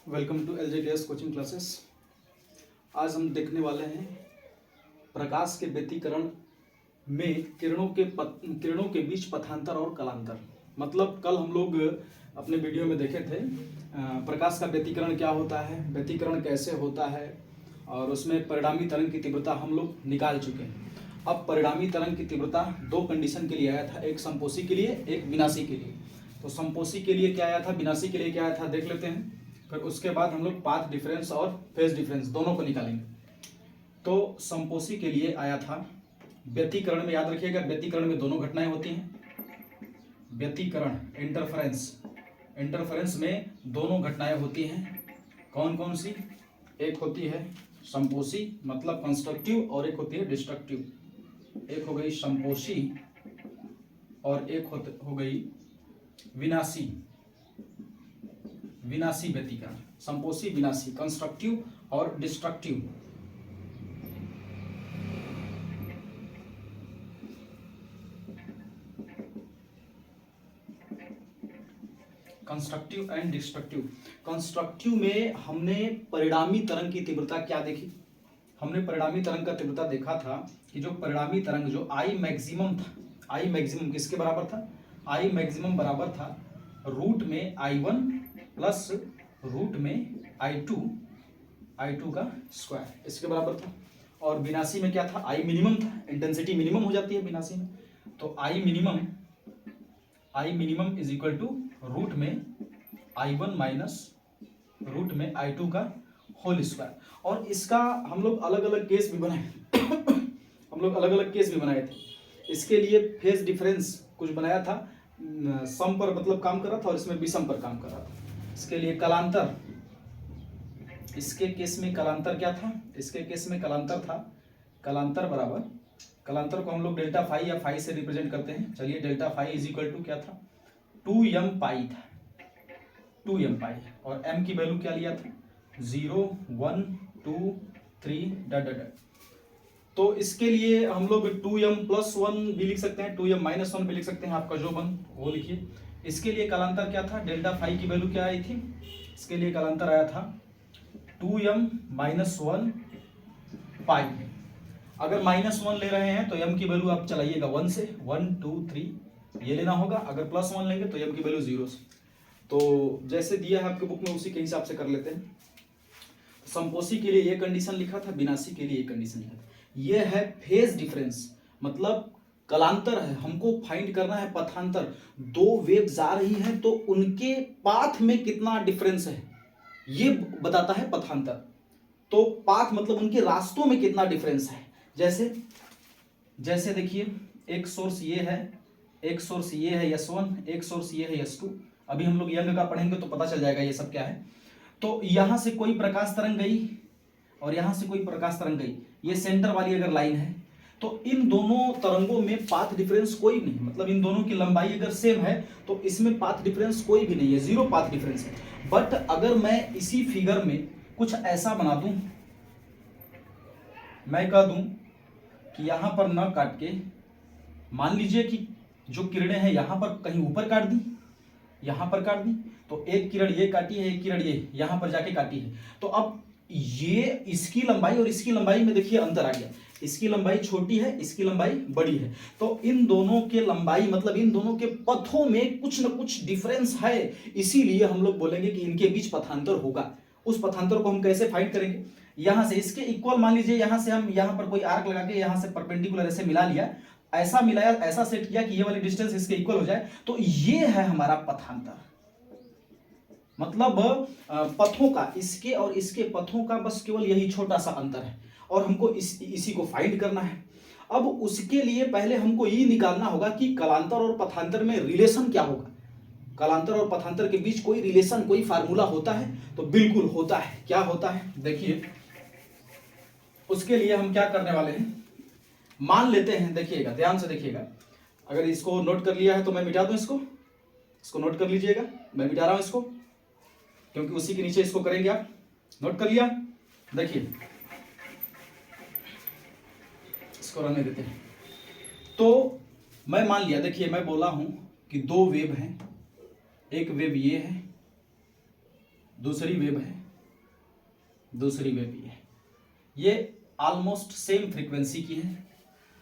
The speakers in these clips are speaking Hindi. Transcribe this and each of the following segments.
Welcome to LJTS coaching classes. आज हम देखने वाले हैं प्रकाश के व्यतिकरण में किरणों के बीच पथांतर और कलांतर। मतलब कल हम लोग अपने वीडियो में देखे थे प्रकाश का व्यतिकरण क्या होता है, व्यतिकरण कैसे होता है, और उसमें परिणामी तरंग की तीव्रता हम लोग निकाल चुके हैं। अब परिणामी तरंग की तीव्रता दो कंडीशन के लिए आया था, एक संपोषी के लिए, एक विनाशी के लिए। तो संपोषी के लिए क्या आया था, विनाशी के लिए क्या आया था, देख लेते हैं। फिर उसके बाद हम लोग पाथ डिफरेंस और फेज डिफरेंस दोनों को निकालेंगे। तो संपोषी के लिए आया था व्यतिकरण में, याद रखिएगा व्यतिकरण में दोनों घटनाएं होती हैं। व्यतिकरण इंटरफेरेंस में दोनों घटनाएं होती हैं। कौन कौन सी? एक होती है संपोषी मतलब कंस्ट्रक्टिव और एक होती है डिस्ट्रक्टिव। एक हो गई संपोषी और एक हो गई विनाशी व्यतिकरण। संपोषी, विनाशी, कंस्ट्रक्टिव और destructive. Constructive and destructive. Constructive में हमने परिणामी तरंग की तीव्रता क्या देखी? हमने परिणामी तरंग का तीव्रता देखा था कि जो परिणामी तरंग जो आई मैक्सिमम था, आई मैक्सिमम किसके बराबर था? आई मैक्सिमम बराबर था रूट में I1 प्लस रूट में I2 का स्क्वायर, इसके बराबर था। और विनाशी में क्या था? आई मिनिमम था, इंटेंसिटी मिनिमम हो जाती है विनाशी में। तो I minimum is equal to root में I1 माइनस रूट में I2 का होल स्क्वायर। और इसका हम लोग अलग अलग केस भी बनाए थे। इसके लिए फेज डिफरेंस कुछ बनाया था, सम पर मतलब काम कर रहा था और इसमें विषम पर काम कर रहा था। इसके लिए कलांतर, इसके केस में कलांतर क्या था? इसके केस में कलांतर था, कलांतर बराबर, कलांतर को हम लोग डेल्टा फाई या फाई से रिप्रेजेंट करते हैं। चलिए delta phi is equal to क्या था? 2m पाई था, 2m पाई। और m की वैल्यू क्या लिया था? 0 1 2 3 डॉट डॉट। तो इसके लिए हम लोग 2m प्लस 1 भी लिख सकते हैं, 2m माइनस 1 भी लिख सकते हैं, आपका जो मन वो लिखिए। इसके लिए कलांतर क्या था? डेल्टा फाई की वैल्यू क्या आई थी? इसके लिए कलांतर आया था 2m माइनस 1 पाई। अगर माइनस 1 ले रहे हैं तो m की वैल्यू आप चलाइएगा 1 से, 1 2 3 ये लेना होगा। अगर प्लस 1 लेंगे तो m की वैल्यू 0 से। तो जैसे दिया है आपके बुक में उसी के हिसाब से कर लेते हैं। संपोषी के लिए ये कंडीशन लिखा था, विनाशी के लिए ये कंडीशन लिखा था। ये है फेज डिफरेंस, मतलब कलांतर है, हमको फाइंड करना है पथांतर। दो वेव जा रही हैं तो उनके पाथ में कितना डिफरेंस है ये बताता है पथांतर। तो पाथ मतलब उनके रास्तों में कितना डिफरेंस है। जैसे देखिए एक सोर्स ये है, एक सोर्स ये है S1, एक सोर्स ये है S2। अभी हम लोग यंग का पढ़ेंगे तो पता चल जाएगा ये सब क्या है। तो यहां से कोई प्रकाश तरंग गई और यहां से कोई प्रकाश तरंग गई, ये सेंटर वाली अगर लाइन है तो इन दोनों तरंगों में पाथ डिफरेंस कोई नहीं, मतलब इन दोनों की लंबाई अगर सेम है तो इसमें पाथ डिफरेंस कोई भी नहीं है, जीरो पाथ डिफरेंस है। बट अगर मैं इसी फिगर में कुछ ऐसा बना दूं, मैं कह दूं कि यहां पर न काट के मान लीजिए कि जो किरणें हैं यहां पर कहीं ऊपर काट दी, यहां पर काट दी, तो एक किरण ये काटी है, एक किरण ये यहां पर जाके काटी है। तो अब ये इसकी लंबाई और इसकी लंबाई में देखिए अंतर आ गया, इसकी लंबाई छोटी है, इसकी लंबाई बड़ी है। तो इन दोनों के लंबाई मतलब इन दोनों के पथों में कुछ न कुछ डिफरेंस है, इसीलिए हम लोग बोलेंगे कि इनके बीच पथांतर होगा। उस पथांतर को हम कैसे फाइंड करेंगे? यहां से इसके इक्वल मान लीजिए, यहां से हम यहां पर कोई आर्क लगा के यहां से परपेंडिकुलर ऐसे मिला लिया, ऐसा मिलाया, ऐसा सेट किया कि ये वाली डिस्टेंस इसके इक्वल हो जाए, तो ये है हमारा पथांतर। मतलब पथों का, इसके और इसके पथों का बस केवल यही छोटा सा अंतर है और हमको इसी को फाइंड करना है। अब उसके लिए पहले हमको ये निकालना होगा कि कलांतर और पथांतर में रिलेशन क्या होगा। कलांतर और पथांतर के बीच कोई रिलेशन, कोई फार्मूला होता है? तो बिल्कुल होता है। क्या होता है देखिए, उसके लिए हम क्या करने वाले हैं, मान लेते हैं, देखिएगा ध्यान से देखिएगा। अगर इसको नोट कर लिया है तो मैं मिटा दूं, इसको नोट कर लीजिएगा, मैं मिटा रहा हूं इसको क्योंकि उसी के नीचे इसको करेंगे आप। नोट कर लिया? देखिए इसको रहने देते हैं। तो मैं मान लिया, देखिए मैं बोला हूं कि दो वेव हैं, एक वेव ये है, दूसरी वेव है, दूसरी वेव ये ऑलमोस्ट सेम फ्रीक्वेंसी की है,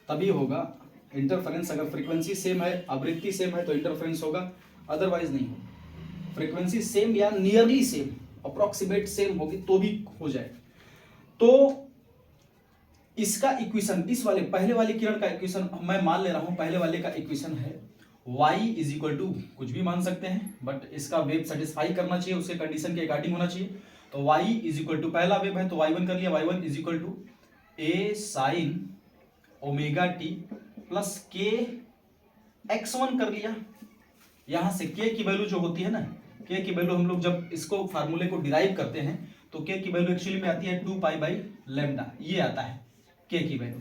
तभी होगा इंटरफेरेंस। अगर फ्रीक्वेंसी सेम है, आवृत्ति सेम है तो इंटरफेरेंस होगा, अदरवाइज नहीं होगा। फ्रीक्वेंसी सेम या नियरली सेम, अप्रोक्सीमेट सेम होगी तो भी हो जाएगा। तो इसका इक्वेशन, इस वाले पहले वाले किरण का इक्वेशन मैं मान ले रहा हूं, पहले वाले का इक्वेशन है y इज इक्वल टू, कुछ भी मान सकते हैं बट इसका वेव सेटिस्फाई करना चाहिए, उसके कंडीशन के अकॉर्डिंग होना चाहिए। तो y इज इक्वल टू, पहला वेव है तो y1 कर लिया, y1 is equal to a sin omega t plus k x1 कर लिया। यहां से k की वैल्यू जो होती है ना, k की वैल्यू हम लोग जब इसको फार्मूले को डिराइव करते हैं तो k की वैल्यू एक्चुअली में आती है 2π/λ, ये आता है k की वैल्यू।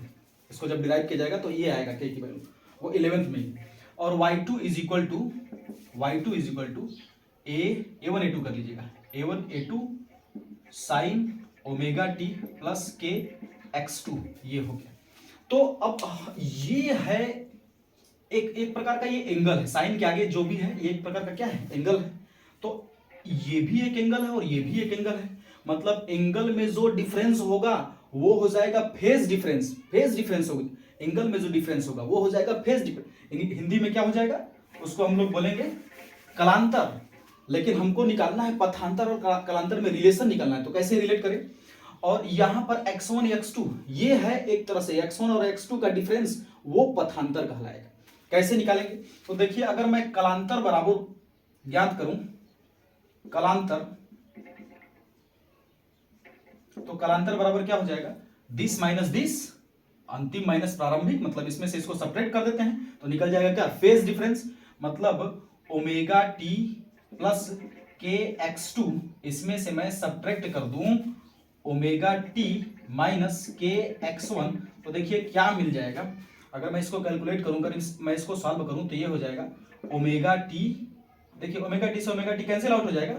इसको जब डिराइव किया जाएगा तो ये आएगा k की वैल्यू, वो 11th में। और y2 is equal to a1 a2 कर लीजिएगा, a1 a2 sine omega t plus k x2, ये हो गया। तो अब ये है एक प्रकार का, ये एंगल है, साइन के आगे जो भी है ये एक प्रकार का क्या है, एंगल है। तो ये भी एक एंगल है और ये भी एक एंगल है, मतलब एंगल में जो डिफरेंस होगा वो हो जाएगा फेज डिफरेंस। फेज डिफरेंस होगा, एंगल में जो डिफरेंस होगा वो हो जाएगा फेज डिफरेंस। हिंदी में क्या हो जाएगा, उसको हम लोग बोलेंगे कलांतर। लेकिन हमको निकालना है पथांतर और कलांतर में रिलेशन निकालना है, तो कैसे रिलेट करें। और यहां पर x1 x2 ये है, एक तरह से x1 और x2 का डिफरेंस वो पथांतर कहलाएगा। कैसे निकालेंगे, तो देखिए अगर मैं कलांतर बराबर ज्ञात करूं, कलांतर, तो कलांतर बराबर क्या हो जाएगा, दिस माइनस दिस, अंतिम माइनस प्रारंभिक, मतलब इसमें से इसको सब्ट्रैक्ट कर देते हैं तो निकल जाएगा क्या, फेज डिफरेंस। मतलब ओमेगा टी प्लस के x2, इसमें से मैं सब्ट्रैक्ट कर दूं ओमेगा टी माइनस के x1, तो देखिए क्या मिल जाएगा। अगर मैं इसको कैलकुलेट करूं, मैं इसको सॉल्व करूं तो ये हो जाएगा ओमेगा टी, देखिए ओमेगा टी से ओमेगा टी कैंसिल आउट हो जाएगा,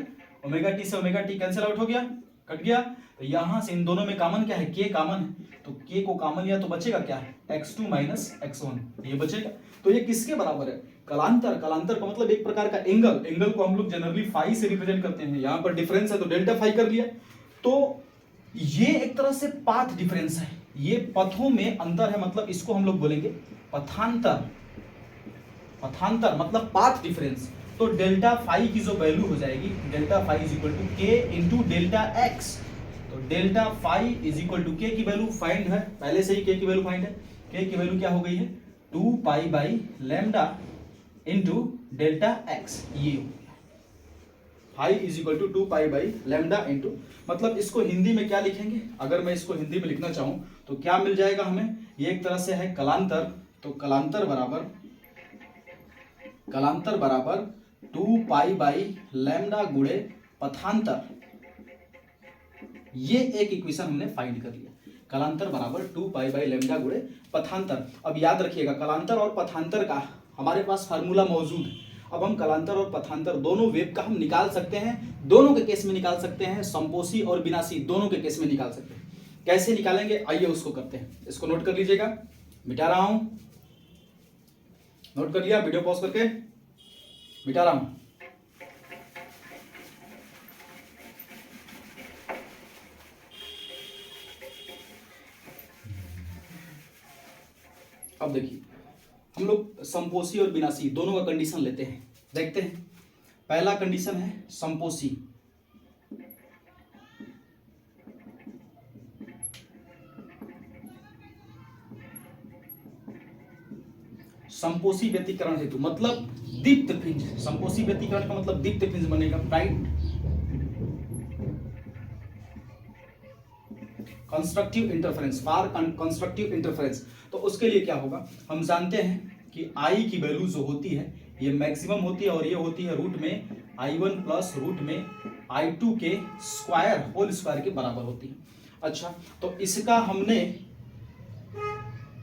ओमेगा टी से ओमेगा टी कैंसिल आउट हो गया, कट गया। तो यहां से इन दोनों में कॉमन क्या है, के कॉमन है, तो के को कॉमन लिया तो बचेगा क्या है, x2 माइनस x1, ये बचेगा। तो ये किसके बराबर है, कलांतर। कलांतर का मतलब एक प्रकार का एंगल, एंगल को हम लोग जनरली फाई से रिप्रेजेंट करते हैं, यहां पर डिफरेंस है तो डेल्टा फाई कर लिया। तो ये एक तरह से पाथ डिफरेंस है, ये पथों में अंतर है, मतलब इसको हम लोग बोलेंगे पथांतर। पथांतर मतलब पाथ डिफरेंस। तो डेल्टा फाई की जो वैल्यू हो जाएगी, delta phi is equal to k into delta x. तो delta phi is equal to k की वैल्यू फाइंड है, पहले से ही के की वैल्यू फाइंड है, के की वैल्यू क्या हो गई है 2π/λ इंटू डेल्टा एक्स, ये हो गया phi is equal to 2π/λ into, मतलब इसको हिंदी में क्या लिखेंगे, अगर मैं इसको हिंदी में लिखना चाहूं तो क्या मिल जाएगा हमें, ये एक तरह से है कलांतर। तो कलांतर बराबर 2π/λ गुणे पथांतर, ये एक इक्वेशन हमने फाइंड कर लिया, कलांतर बराबर 2π/λ गुणे पथांतर। अब याद रखिएगा कलांतर और पथांतर का हमारे पास फार्मूला मौजूद है। अब हम कलांतर और पथांतर दोनों वेव का हम निकाल सकते हैं, दोनों के केस में निकाल सकते हैं, संपोषी और विनाशी दोनों के केस में निकाल सकते हैं। कैसे निकालेंगे आइए उसको करते हैं, इसको नोट कर लीजिएगा, मिटा रहा हूं, नोट कर लिया, वीडियो पॉज करके मिटा रहा हूं। अब देखिए हम लोग संपोषी और विनाशी दोनों का कंडीशन लेते हैं, देखते हैं। पहला कंडीशन है संपोषी, संपोषी व्यतिकरण हेतु, मतलब दीप्त पिंज, संपोषी व्यतिकरण का मतलब दीप्त पिंज बनेगा, ब्राइट कंस्ट्रक्टिव इंटरफेरेंस, फार कंस्ट्रक्टिव इंटरफेरेंस। तो उसके लिए क्या होगा, हम जानते हैं कि आई की वैल्यू जो होती है ये मैक्सिमम होती है और ये होती है रूट में I1 प्लस रूट में I2 के स्क्वायर होल स्क्वायर के बराबर होती है। अच्छा, तो इसका हमने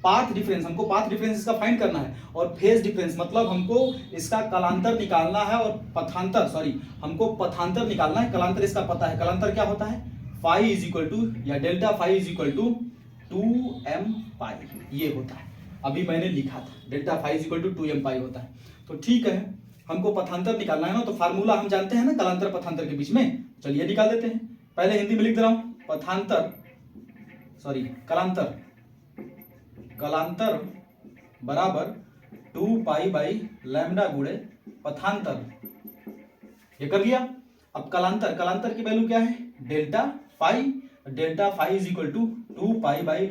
पाथ डिफरेंस, हमको पाथ डिफरेंस इसका फाइंड करना है, और फेज डिफरेंस मतलब हमको इसका कलांतर निकालना है, और पथांतर, सॉरी हमको पथांतर निकालना है। कलांतर इसका पता है, कलांतर क्या होता है, फाई इज इक्वल टू या delta phi is equal to 2m pi, ये होता है। अभी मैंने लिखा था delta phi is equal to 2m pi होता है। तो ठीक है, हमको पथांतर निकालना है ना, तो फार्मूला हम जानते हैं ना कलांतर पथांतर के बीच में, चलिए निकाल देते हैं। पहले हिंदी में लिख दे रहा हूं, कलांतर बराबर 2 पाई बाई लैम्डा गुणे पथांतर, ये कर लिया। अब कलांतर की वैल्यू क्या है, delta phi is equal to 2 pi by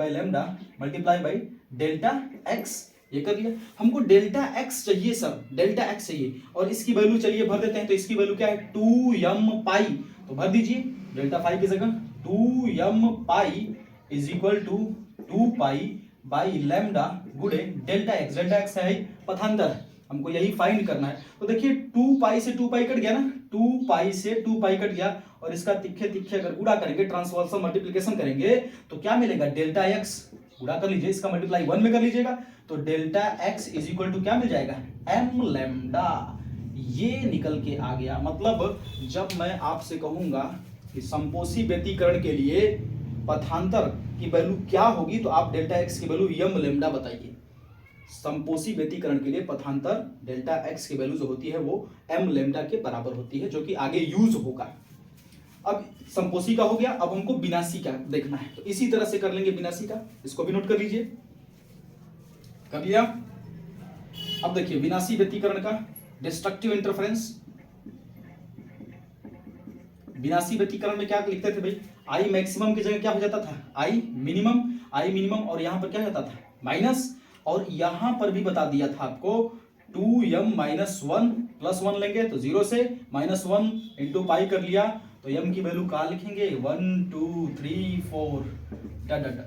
lambda multiply by delta x, ये कर लिया। हमको डेल्टा एक्स चाहिए सर, डेल्टा एक्स चाहिए, और इसकी वैल्यू चलिए भर देते हैं। तो इसकी वैल्यू क्या है, 2m पाई, तो भर दीजिए डेल्टा फाई की जगह 2m pi is equal to 2 pi by lambda गुणे डेल्टा एक्स है पथांतर, हमको यही फाइंड करना है। तो देखिए 2 पाई से 2 पाई कट गया ना, 2 पाई से 2 पाई कट गया, और इसका तिखे अगर गुणा करेंगे, ट्रांसवर्सल मल्टीप्लिकेशन करेंगे, तो क्या मिलेगा, डेल्टा एक्स, गुणा कर लीजिए, इसका मल्टीप्लाई 1 में कर लीजिएगा, तो delta x is equal to क्या मिल जाएगा, एम लैम्डा, ये निकल के आ गया। मतलब जब मैं आपसे कहूंगा कि संपोषी व्यतीकरण के लिए पथांतर की वैल्यू क्या होगी, तो आप डेल्टा एक्स की वैल्यू एम लैम्डा बताइए। संपोषी व्यतीकरण के लिए पथांतर डेल्टा एक्स की वैल्यू जो होती है वो एम लैम्डा के बराबर होती है, जो कि आगे यूज होगा। अब संपोषी का हो गया, अब हमको विनाशी का देखना है, तो इसी तरह से कर लेंगे विनाशी का, इसको भी नोट कर लीजिए, कर लिया। अब देखिए विनाशी व्यतीकरण का डिस्ट्रक्टिव इंटरफेरेंस, विनाशी व्यतीकरण में क्या लिखते थे भाई, आई मैक्सिमम की जगह क्या हो जाता था, आई मिनिमम, और यहां पर क्या हो जाता था, माइनस, और यहां पर भी बता दिया था आपको 2m माइनस 1 प्लस 1 लेंगे तो 0 से -1 इंटू पाई कर लिया, तो m की वैल्यू कहाँ लिखेंगे, 1 2 3 4 डट,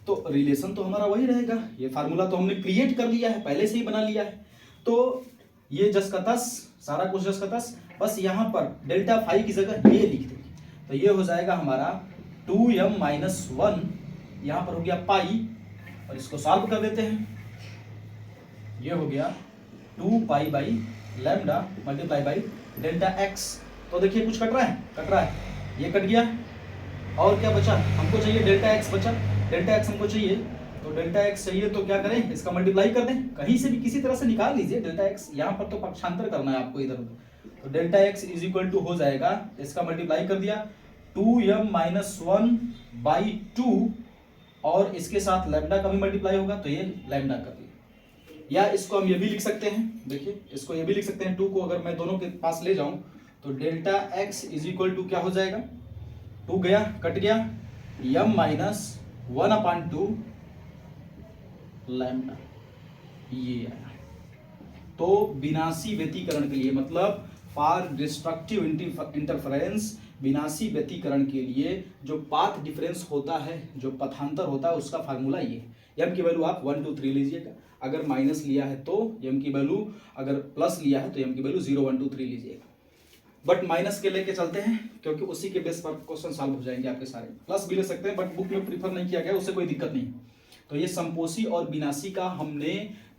तो रिलेशन तो हमारा वही रहेगा। ये फार्मूला तो हमने क्रिएट कर लिया है, पहले से ही बना लिया है, तो ये जस का तस, सारा कुछ जस का तस, बस यहाँ पर डेल्टा फाई की जगह ये लिख देंगे, तो ये हो जाएगा हमारा 2m माइनस 1, यहाँ पर हो गया पाई, और इसको सॉल्व कर देते हैं, ये हो गया 2 pi by lambda multiply by delta x. तो देखिए कुछ कट रहा है, ये कट गया, और क्या बचा, हमको चाहिए डेल्टा एक्स बचा, डेल्टा एक्स हमको चाहिए, तो डेल्टा एक्स चाहिए तो क्या करें, इसका मल्टीप्लाई कर दें, कहीं से भी किसी तरह से निकाल लीजिए डेल्टा एक्स, यहाँ पर तो पक्षांतर करना है आपको इधर उधर, तो delta x is equal to हो जाएगा, इसका मल्टीप्लाई कर दिया 2m माइनस 1 बाई 2, और इसके साथ लैम्डा का भी मल्टीप्लाई होगा, तो ये लैम्डा कर दिया। या इसको हम ये भी लिख सकते हैं, देखिए इसको ये भी लिख सकते हैं, 2 को अगर मैं दोनों के पास ले जाऊं तो delta x is equal to क्या हो जाएगा, 2 गया कट गया, m माइनस 1/2 लैम्डा, ये आया। तो विनाशी व्यतीकरण के लिए, मतलब फॉर डिस्ट्रक्टिव इंटरफेरेंस, विनाशी व्यतीकरण के लिए जो पाथ डिफरेंस होता है, जो पथांतर होता है, उसका फार्मूला ये है। m की वैल्यू आप 1 2 3 लीजिएगा, अगर माइनस लिया है तो m की वैल्यू, अगर प्लस लिया है तो m की वैल्यू 0 1 2 3 लीजिएगा, बट माइनस के लेके चलते हैं क्योंकि उसी के बेस पर क्वेश्चन सॉल्व हो जाएंगे आपके सारे। प्लस भी ले सकते हैं बट बुक में प्रीफर नहीं किया गया, उससे कोई दिक्कत नहीं। तो ये संपोषी और विनाशी का हमने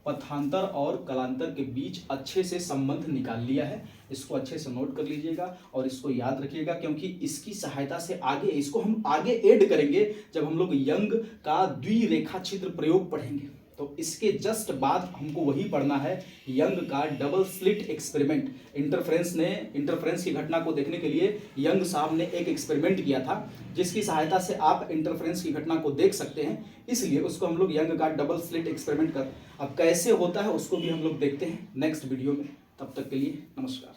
पथांतर और कलांतर के बीच अच्छे से संबंध निकाल लिया है। इसको अच्छे से नोट कर लीजिएगा और इसको याद रखिएगा, क्योंकि इसकी सहायता से आगे इसको हम आगे ऐड करेंगे जब हम लोग यंग का द्विरेखा छिद्र प्रयोग पढ़ेंगे। तो इसके जस्ट बाद हमको वही पढ़ना है, यंग का डबल स्लिट एक्सपेरिमेंट। इंटरफेरेंस की घटना को देखने के लिए यंग साहब ने एक एक्सपेरिमेंट किया था, जिसकी सहायता से आप इंटरफेरेंस की घटना को देख सकते हैं। इसलिए उसको हम लोग यंग का डबल स्लिट एक्सपेरिमेंट अब कैसे होता है उसको भी हम लोग देखते हैं नेक्स्ट वीडियो में। तब तक के लिए नमस्कार।